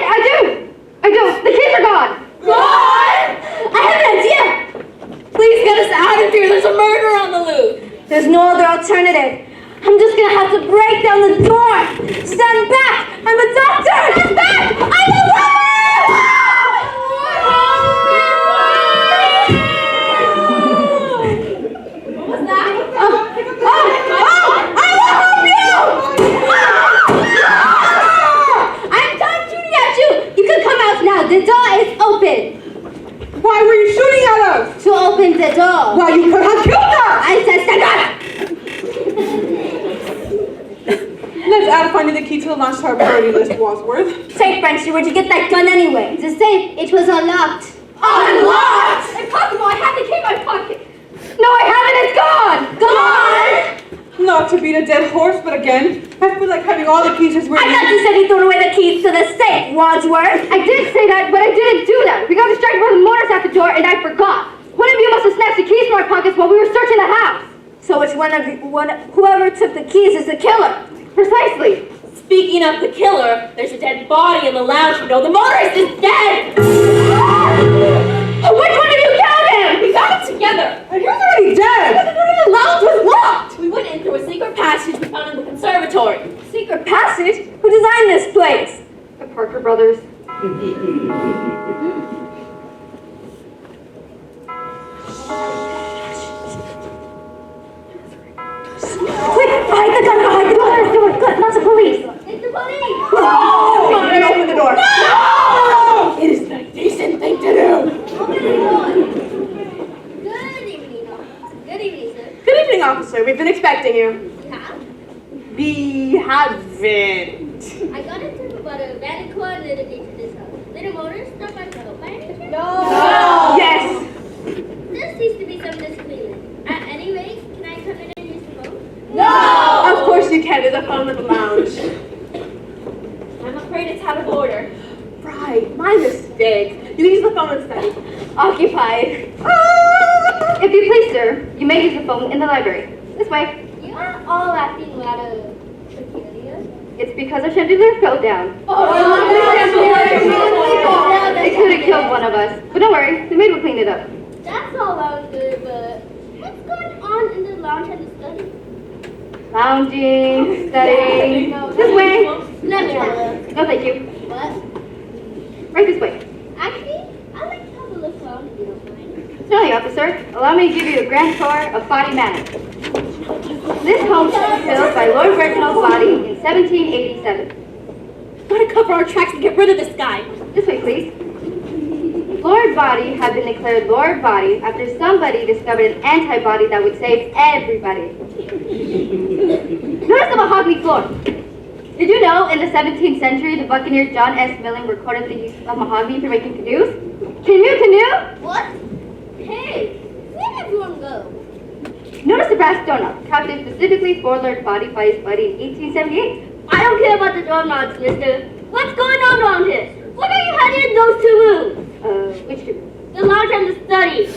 The keys are gone! Gone! I have an idea! Please get us out of here! There's a murder on the loose! There's no other alternative. I'm just gonna have to break down the door. Stand back! I'm a doctor! Stand back! I'm a woman! What was that? I will help you! I'm done shooting at you! You can come out now. The door is open. Why were you shooting at us? To open the door. Why, you could have killed us! I said stand up! Let's add finding the key to the launch to our priority list, Wadsworth. Say, Frenchie, where'd you get that gun anyway? The safe, it was unlocked. Unlocked! Impossible, I had the key in my pocket. No, I haven't! It's gone! Gone! Not to beat a dead horse, but again, I feel like having all the pieces where I thought you said you threw away the keys to the safe, Wadsworth. I did say that, but I didn't do that. We got distracted by the motors at the door, and I forgot. One of you must have snatched the keys from our pockets while we were searching the house. So which whoever took the keys is the killer. Precisely. Speaking of the killer, there's a dead body in the lounge. You know, the motorist is dead! Oh, which one of you killed him? We got it together. And you're already dead! The lounge was locked! We went in through a secret passage we found in the conservatory. Secret passage? Who designed this place? The Parker brothers. Quick, hide the gun behind the door. Good, lots of police. It's the police! No! And open the door. No! It is the decent thing to do. Open the door. Good evening, officer. Good evening, sir. Good evening, officer. We've been expecting you. Yeah? We haven't. I got a tip about a van and little to this house. Little motor stop by the by any chance? No. Yes. There seems to be some disagreement. At any rate, can I come in and use the phone? No. Of course you can. There's a phone in the lounge. I'm afraid it's out of order. Right. My mistake. You can use the phone instead. Occupied. If you please, sir, you may use the phone in the library. This way. You are all acting rather peculiar. It's because our chandelier fell down. Oh, It could have killed one of us. But don't worry, the maid will clean it up. That's all well and good, but what's going on in the lounge and the study? Lounging, studying. This way. Let me have a look. No, thank you. What? Right this way. Actually, I'd like to have a look around if you don't mind. Certainly, officer. Allow me to give you a grand tour of Body Manor. This home was built by Lord Reginald Body in 1787. Gotta cover our tracks and get rid of this guy. This way, please. Lord Body had been declared Lord Body after somebody discovered an antibody that would save everybody. Notice the mahogany floor. Did you know in the 17th century the buccaneer John S. Milling recorded the use of mahogany for making canoes? Canoe? What? Hey, where did everyone go? Notice the brass donut, crafted specifically for Lord Body by his buddy in 1878. I don't care about the donuts, mister. What's going on around here? What are you hiding in those two rooms? Which two? The lounge and the study.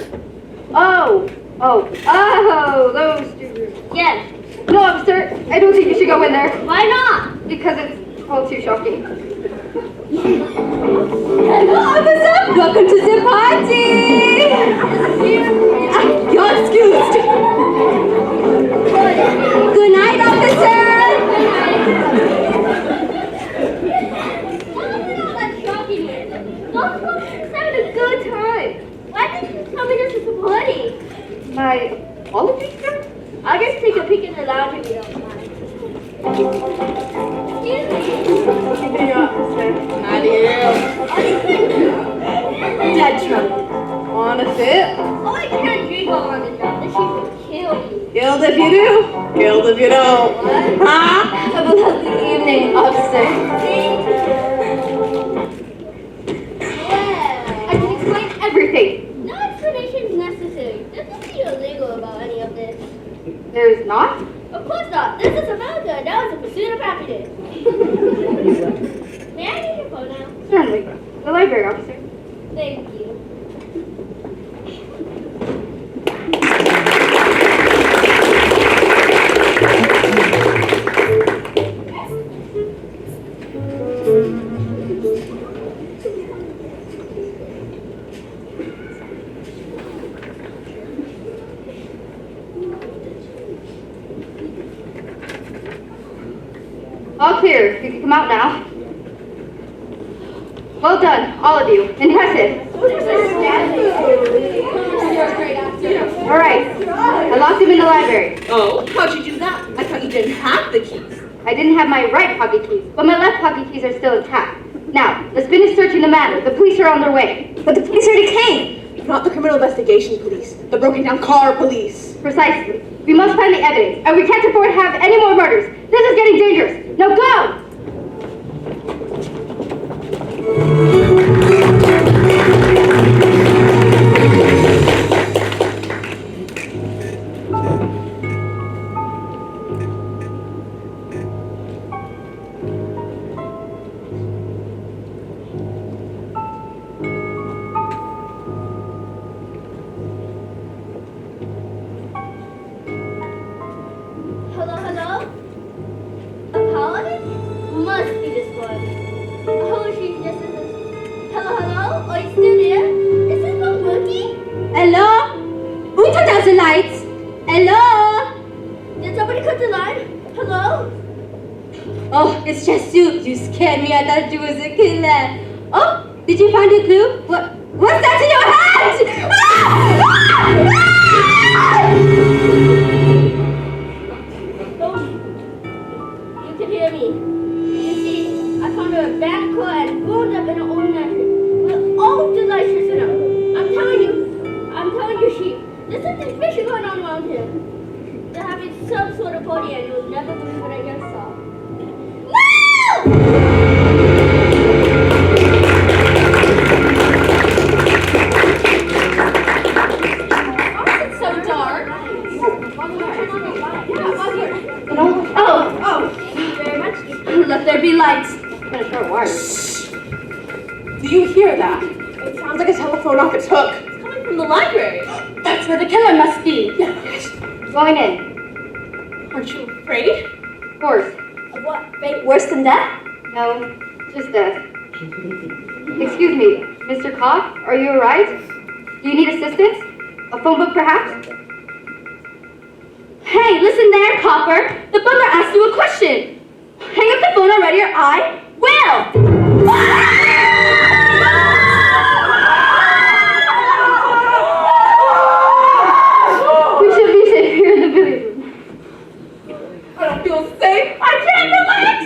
Oh, those two rooms. Yes. No, officer, I don't think you should go in there. Why not? Because it's all too shocking. Hello, officer. Welcome to the party. You're excused. Good night, officer. Those folks are having a good time. Why didn't you tell me this was a party? My apologies, sir? I'll just take a peek in the lounge if you don't mind. Excuse me. Keeping you up, mister. Killed if you do, killed if you don't. Huh? Have a lovely evening, officer. I can explain everything. No explanation is necessary. There's nothing illegal about any of this. There is not? Of course not. This is America, and now it's a pursuit of happiness. May I use your phone now? Certainly. The library officer. Thank you. All clear. You can come out now. Well done, all of you. Impressive. All right. I locked him in the library. Oh, how'd you do that? I thought you didn't have the keys. I didn't have my right pocket keys, but my left pocket keys are still intact. Now, let's finish searching the matter. The police are on their way. But the police already came. Not the criminal investigation police. The broken down car police. Precisely. We must find the evidence, and we can't afford to have any more murders. This is getting dangerous. Now go! Hello, hello? A paladin? Must be this one. Oh, she's just in this. Hello, hello? Are you still there? Is this one working? Hello? Who turned out the lights? Hello? Did somebody cut the line? Hello? Oh, it's just you. You scared me. I thought you was a killer. Oh, did you find a clue? What's that in your hand? You can hear me. You see, I found a bad car and rolled up in an old mansion with all of the lights twisted out. I'm telling you, sheep, there's something fishy going on around here. They're having some sort of party and you'll never believe what I just saw. Why is it so dark? Thank you very much. Let there be lights. Kind of short wires. Do you hear that? It sounds like a telephone off its hook. It's coming from the library. That's where the killer must be. Going in. Aren't you afraid? Of course. Of what? Fate worse than death? No, just death. Excuse me, Mr. Cobb, are you alright? Do you need assistance? A phone book, perhaps? Hey, listen there, Copper. The butler asked you a question. Hang up the phone already or I will. We should be safe here in the village room. I don't feel safe. I can't relax.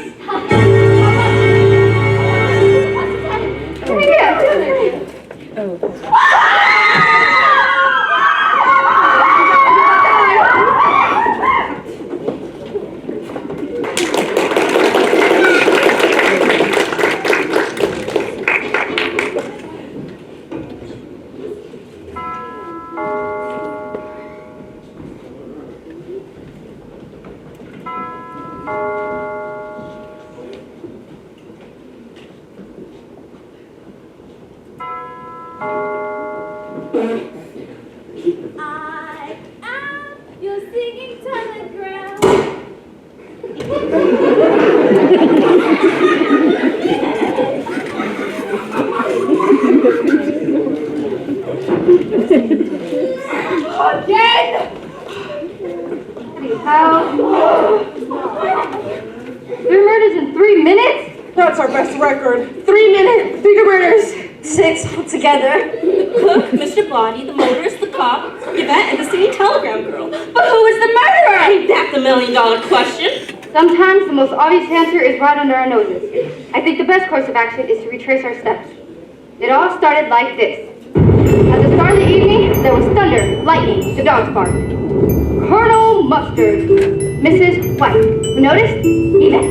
I am your singing telegram. Again! How? 3 murders in 3 minutes? That's our best record. 3 minutes, 3 murders. 6 altogether. The cook, Mr. Blondie, the motorist, the cop, Yvette, and the singing telegram girl. But who is the murderer? Ain't that the $1,000,000 question? Sometimes the most obvious answer is right under our noses. I think the best course of action is to retrace our steps. It all started like this. At the start of the evening, there was thunder, lightning, the dogs barked. Colonel Mustard, Mrs. White, who noticed? Yvette.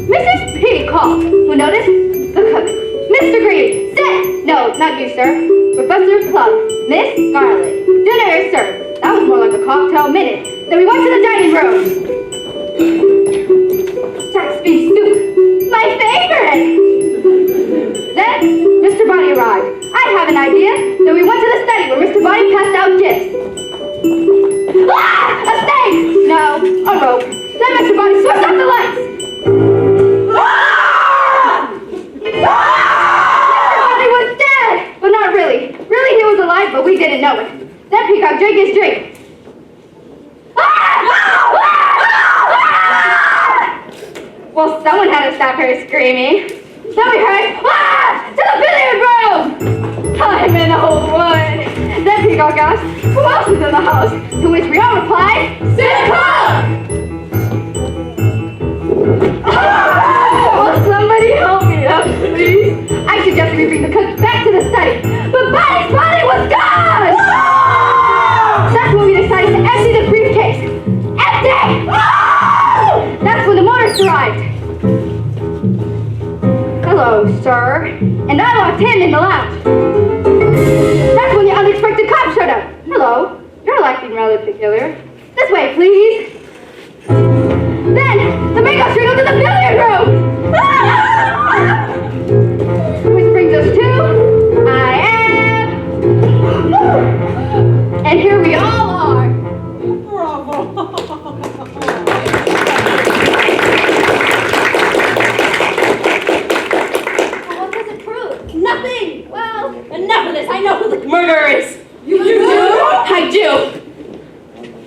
Mrs. Peacock, who noticed? The cook. Mr. Green, sit! No, not you, sir. Professor Plum, Miss Scarlet. Dinner is served. That was more like a cocktail minute. Then we went to the dining room. Jack's beef soup, my favorite! Then, Mr. Body arrived. I have an idea. Then we went to the study where Mr. Body passed out gifts. Ah! A snake! No, a rope. Then Mr. Body switched off the lights. Ah! Mr. Body was dead! But not really. Really, he was alive, but we didn't know it. Then Peacock drank his drink. Well, someone had to stop her screaming. Then we heard, ah! To the billiard room! I'm in old wood. Then Peacock asked, who else is in the house? To which we all replied, Santa! Will somebody help me up, please? I suggested we bring the cook back to the study, but Body's body was gone! That's when we decided to empty the briefcase. Empty! That's when the motorist arrived. Hello, sir. And I locked him in the lounge. That's when the unexpected cop showed up. Hello. You're acting rather peculiar. This way, please. Then, the makeup street goes to the billiard room. Which brings us to, I am. And here we all are. Bravo. Nothing! Well, enough of this. I know who the murderer is. You do? I do.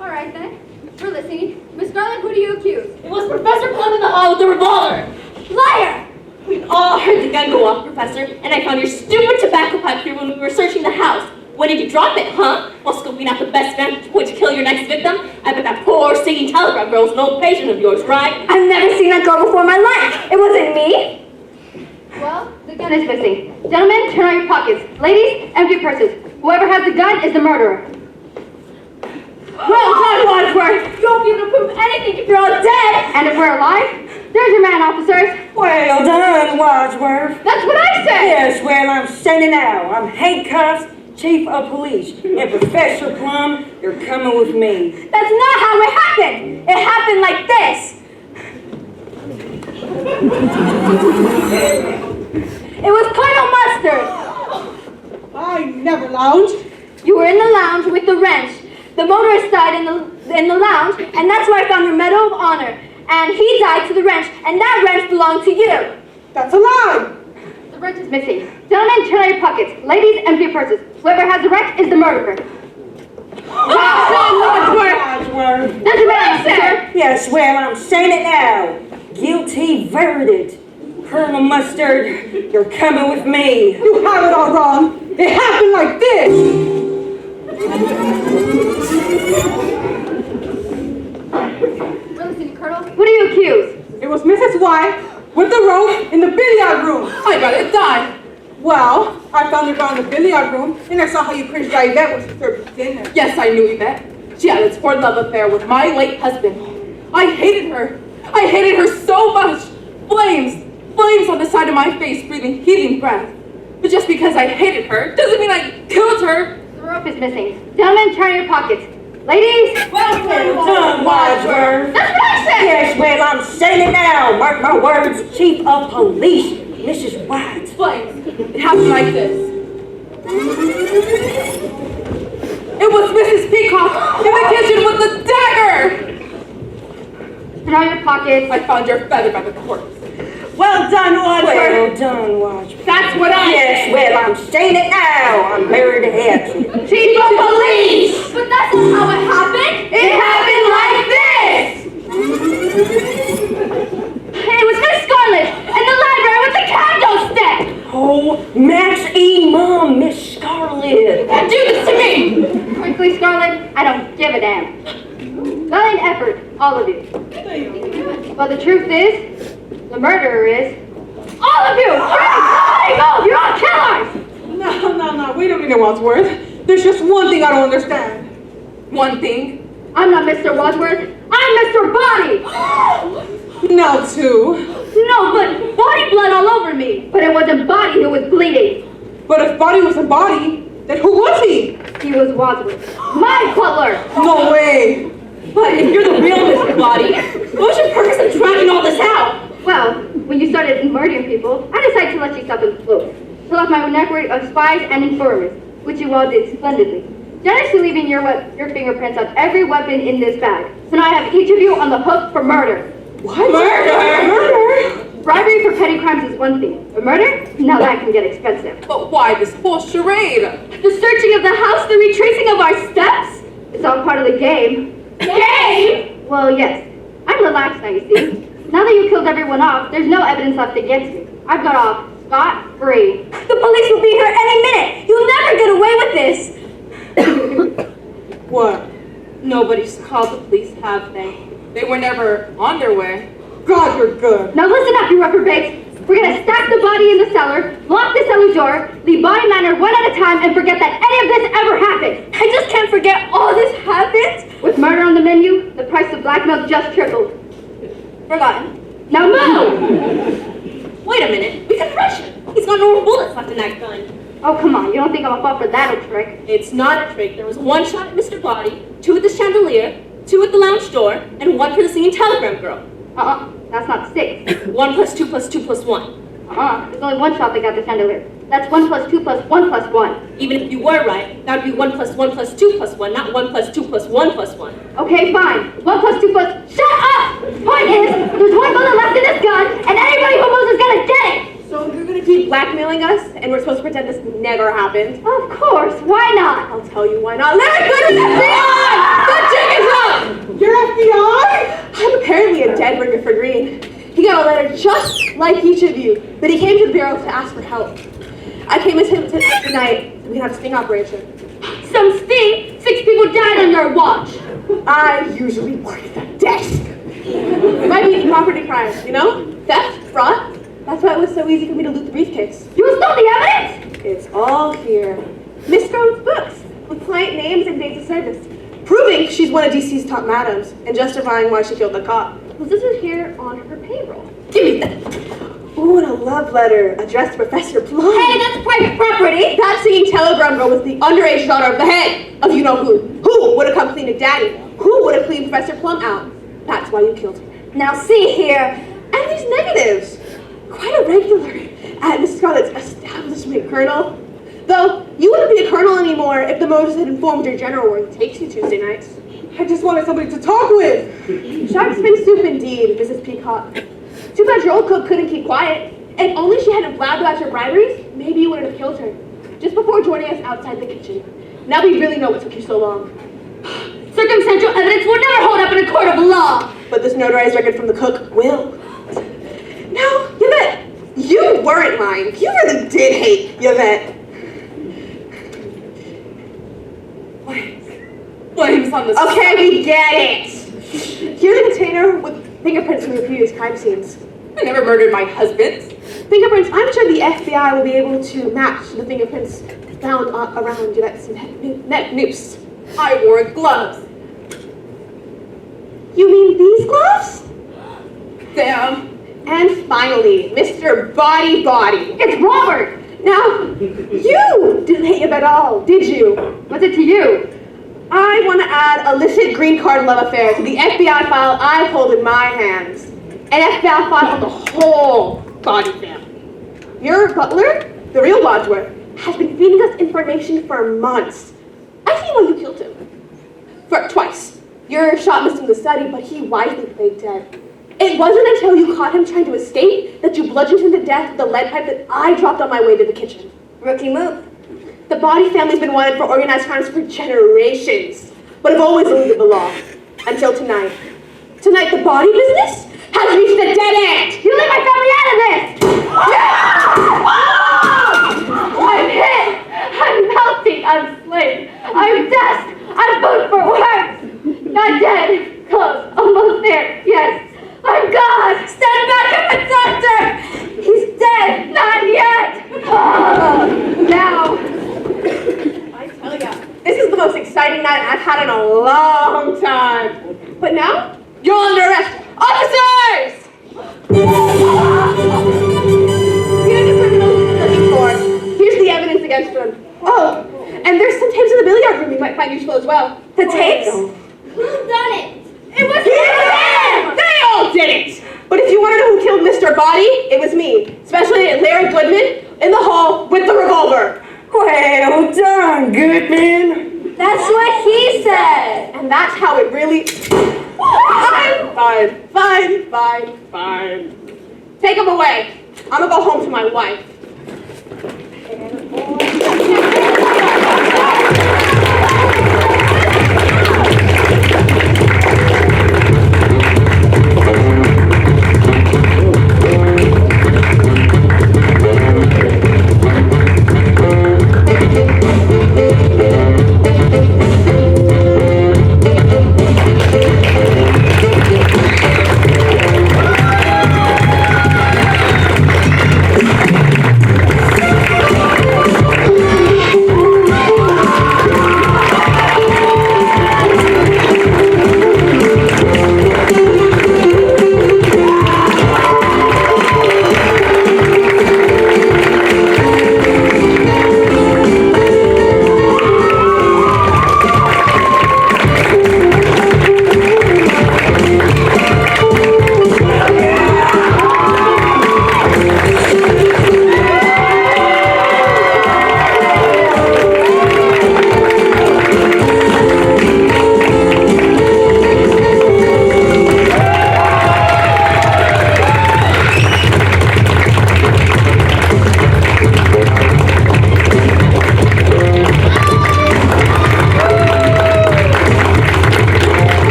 All right, then. We're listening. Miss Scarlet, who do you accuse? It was Professor Plum in the hall with the revolver. Liar! We all heard the gun go off, Professor, and I found your stupid tobacco pipe here when we were searching the house. When did you drop it, huh? While scoping out the best vantage point to kill your next victim? I bet that poor singing telegraph girl's an old patient of yours, right? I've never seen that girl before in my life. It wasn't me. Well, the gun is missing. Gentlemen, turn on your pockets. Ladies, empty your purses. Whoever has the gun is the murderer. Well done, Wadsworth. You won't be able to prove anything if you're all dead. And if we're alive, there's your man, officers. Well done, Wadsworth. That's what I said. Yes, well, I'm standing now. I'm handcuffed, chief of police. And Professor Plum, you're coming with me. That's not how it happened. It happened like this. It was Colonel Mustard. I never lounged. You were in the lounge with the wrench. The motorist died in the lounge, and that's where I found your Medal of Honor. And he died to the wrench, and that wrench belonged to you. That's a lie. The wrench is missing. Gentlemen, turn on your pockets. Ladies, empty your purses. Whoever has the wrench is the murderer. Wadsworth. That's your man, officer. Yes, well, I'm saying it now. Guilty verdict. Colonel Mustard, you're coming with me. You have it all wrong. It happened like this. We're listening, Colonel. Who do you accuse? It was Mrs. White with the rope in the billiard room. I rather die. Well, I found you down in the billiard room, and I saw how you cringed at Yvette when she served you dinner. Yes, I knew Yvette. She had a sport love affair with my late husband. I hated her. I hated her so much. Flames on the side of my face, breathing healing breath. But just because I hated her doesn't mean I killed her. The rope is missing. Gentlemen, turn on your pockets. Ladies, Well done, Wadsworth. that's what I said. Yes, well, I'm saying it now. Mark my words, chief of police, Mrs. White. Flames. It happened like this. It was Mrs. Peacock in the kitchen with the dagger. Turn on your pockets. I found your feather by the corpse. Well done, Wadsworth. Well done, Wadsworth. That's what I Yes, said. well, I'm saying it now. I'm married to head. Chief of police. But that's not how it happened. It happened like this. It was Miss Scarlet in the library with the candlestick. Oh, Max E. Mom, Miss Scarlet. Don't do this to me. Frankly, Scarlet, I don't give a damn. Valiant effort, all of you. But the truth is, the murderer is all of you. You're all killers. No, wait a minute, Wadsworth. There's just one thing I don't understand. One thing. I'm not Mr. Wadsworth. I'm Mr. Body! Now, too. No, but body blood all over me. But it wasn't Body who was bleeding. But if Body was a body, then who was he? He was Wadsworth. My butler! No way. But if you're the real Mr. Body, what was your purpose in dragging all this out? Well, when you started murdering people, I decided to let you stop and float. Pull off my network of spies and informers, which you all did splendidly. Generously leaving your fingerprints on every weapon in this bag. So now I have each of you on the hook for murder. What? Murder? Bribery for petty crimes is one thing, but murder? Now that can get expensive. But why this whole charade? The searching of the house, the retracing of our steps? It's all part of the game. Game? Well, yes. I'm relaxed now, you see. Now that you killed everyone off, there's no evidence left against me. I've got off scot-free. The police will be here any minute. You'll never get away with this. What? Nobody's called the police, have they? They were never on their way. God, you're good. Now listen up, you reprobates. We're gonna stack the body in the cellar, lock the cellar door, leave body manor one at a time, and forget that any of this ever happened. I just can't forget all this happened. With murder on the menu, the price of black milk just tripled. Forgotten. Now move! Wait a minute. We can rush him. He's got no more bullets left in that gun. Oh, come on. You don't think I'm a fall for that old trick? It's not a trick. There was one shot at Mr. Body, 2 at the chandelier, 2 at the lounge door, and 1 for the singing telegram girl. That's not 6. 1 plus 2 plus 2 plus 1. There's only one shot that got the chandelier. That's 1 plus 2 plus 1 plus 1. Even if you were right, that would be 1 plus 1 plus 2 plus 1, not 1 plus 2 plus 1 plus 1. Okay, fine. 1 plus 2 plus... Shut up! Point is, there's 1 bullet left in this gun, and anybody who moves is gonna get it! So you're gonna keep blackmailing us, and we're supposed to pretend this never happened? Of course. Why not? I'll tell you why not. Larry Good is FBI! The jig is up! You're FBI? I'm apparently a dead ringer for Green. He got a letter just like each of you, but he came to the bureau to ask for help. I came with him tonight so we can have a sting operation. Some sting? 6 people died on your watch. I usually work at that desk. It might be property crimes, you know? Theft, fraud. That's why it was so easy for me to loot the briefcase. You stole the evidence? It's all here. Miss Grove's books, with client names and dates of service, proving she's one of DC's top madams, and justifying why she killed the cop. Well, this is here on her payroll. Give me that. Ooh, and a love letter addressed to Professor Plum. Hey, that's private property. That singing telegram girl was the underage daughter of the head of you-know-who. Who would have come clean to Daddy? Who would have cleaned Professor Plum out? That's why you killed her. Now see here. And these negatives. Quite a regular at Miss Scarlett's establishment, Colonel. Though, you wouldn't be a colonel anymore if the motives had informed your general where he takes you Tuesday nights. I just wanted somebody to talk with. Shark's fin soup indeed, Mrs. Peacock. Too bad your old cook couldn't keep quiet. If only she hadn't blabbed about your briberies, maybe you wouldn't have killed her. Just before joining us outside the kitchen. Now we really know what took you so long. Circumstantial evidence will never hold up in a court of law. But this notarized record from the cook will. No, Yvette, you weren't lying. You really did hate Yvette. Flames on the Okay, we get it. Here's a container with fingerprints from your previous crime scenes. I never murdered my husband. Fingerprints, I'm sure the FBI will be able to match the fingerprints found around Yvette's neck noose. I wore gloves. You mean these gloves? Damn. And finally, Mr. Body. It's Robert! Now, you didn't hate Yvette at all, did you? What's it to you? I want to add illicit green card love affair to the FBI file I hold in my hands. An FBI file on the whole Body family. Your butler, the real Wadsworth, has been feeding us information for months. I see why you killed him. For twice. Your shot missed in the study, but he wisely played dead. It wasn't until you caught him trying to escape that you bludgeoned him to death with the lead pipe that I dropped on my way to the kitchen. Rookie move. The Body family's been wanted for organized crimes for generations, but have always eluded the law. Until tonight. Tonight, the Body business has reached a dead end. You leave my family out of this! I'm hit! I'm melting! I'm slain! I'm dust! I'm food for worms! Not dead! Close! Almost there! Yes! I'm gone! Stand back and protect her! He's dead! Not yet! Now! I tell ya, this is the most exciting night I've had in a long time. But now, you're under arrest. Officers! Here's the criminals we've been looking for. Here's the evidence against them. Oh, and there's some tapes in the billiard room you might find useful as well. The tapes? Who done it? It was him! They all did it! But if you want to know who killed Mr. Body, it was me. Special Agent Larry Goodman in the hall with the revolver. Well done, Goodman. That's what he said. And that's how it really... Fine. Take him away. I'm gonna go home to my wife.